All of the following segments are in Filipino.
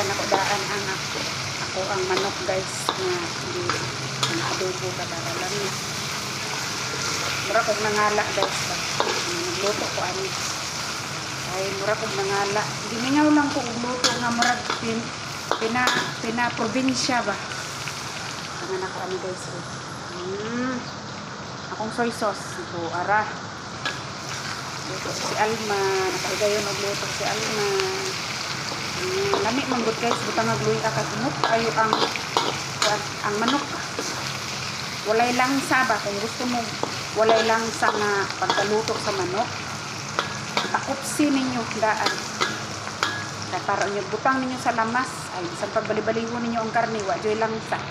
pakupsan ako daan ang ako ang manok guys nga hindi ang adobo ka para lang mura kong nangala guys nagluto ko ani ay mura kong nangala gimingaw lang ko luto nga mura pina probinsya ba tangan ako ani guys akong soy sauce ito ara luto si Alma nakahigayon og luto si Alma lami man gud guys butang agluy akagunot ayo ang manok walay langsa ba kung gusto mo walay langsa nga pagkaluto sa manok takupsi ninyo daan para nyo butang ninyo sa lamas ay isang pagbali-baliho ninyo ang karne wa joy langsa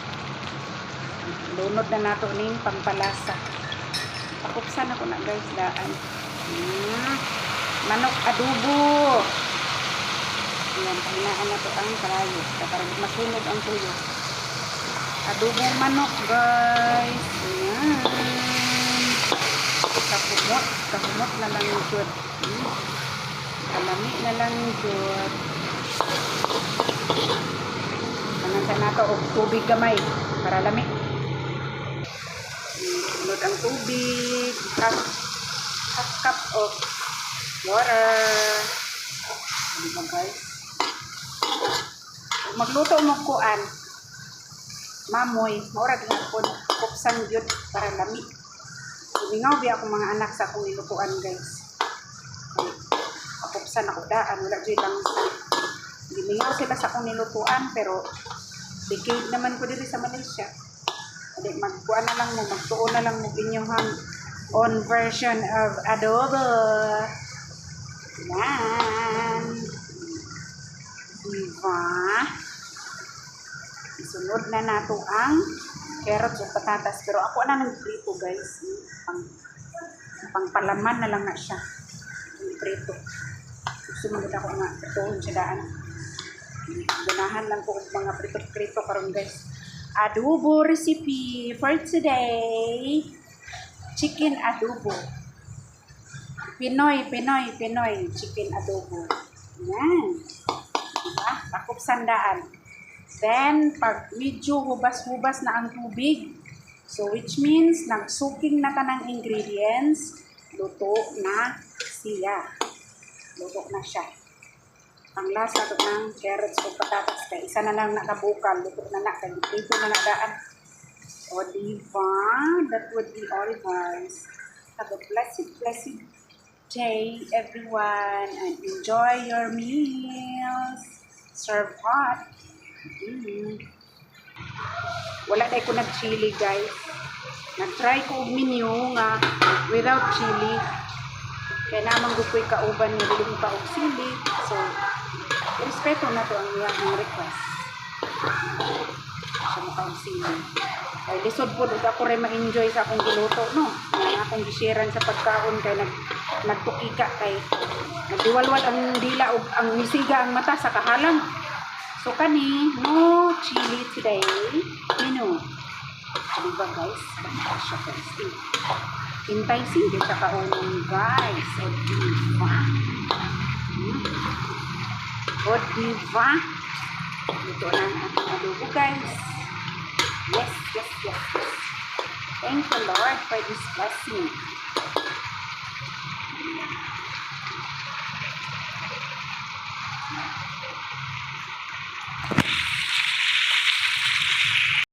lunod na nato ning pampalasa takupsan ako na guys daan manok adobo. Ayan, pahinaan na ito ang karayo. Para masunog ang tuyo. Adobong manok, guys. Ayan. Kahumot na lang yung jod. Kalami na lang yung jod. Panansa na ito, tubig gamay. Para lami. Sunod ang tubig. Half cup of water. Diba guys? Magluto mo kuan mamoy maura gihapon kupsan gyud para lami mingaw biya akong mga anak sa akong nilutuan guys kupsan ako daan wala gyud lang mingaw sila sa akong nilutuan pero decade naman ko diri sa Malaysia adi magkuan na lang mo magtuon na lang mo inyong own version of adobo yan diba? Isunod na nato ang carrots o patatas. Pero ako na nag-prito guys. Pangpalaman na lang na siya. Prito. Sumunod ako nga. Pritoon siya daan. Ganahan lang po mga prito-prito karon guys. Adobo recipe for today. Chicken adobo. Pinoy chicken adobo. Yan. Diba? Takupsan daan. Then, pag medyo hubas-hubas na ang tubig, so which means nagsuking na tanang ingredients, luto na siya. Luto na siya. Ang lasa ito ng carrots o patatas. Kaya isa na lang nakabukal. Luto na na. Kaya dito na nadaan. O diba? That would be all guys. Have a blessed day everyone and enjoy your meals. Serve hot. Wala tayo ko nag-chili guys. Nag-try ko menu nga without chili. Kaya naman gupoy kauban ni biling pa og chili. So, respeto na to ang iyang request. Siya makaong chili. Kaya lisod po doon ako rin ma-enjoy sa akong giluto, no? Nga akong gisharean sa pagkaon kaya nagtukika kay nagdiwalwal ang dila o ang misiga ang mata sa kahalang. So kani, no chili today. Menu. Diba guys? Basta siya guys. Hintay sige sa kaunon guys. O diba? O diba? Ito na ang ating adobo guys. Yes. Thank you Lord for this blessing.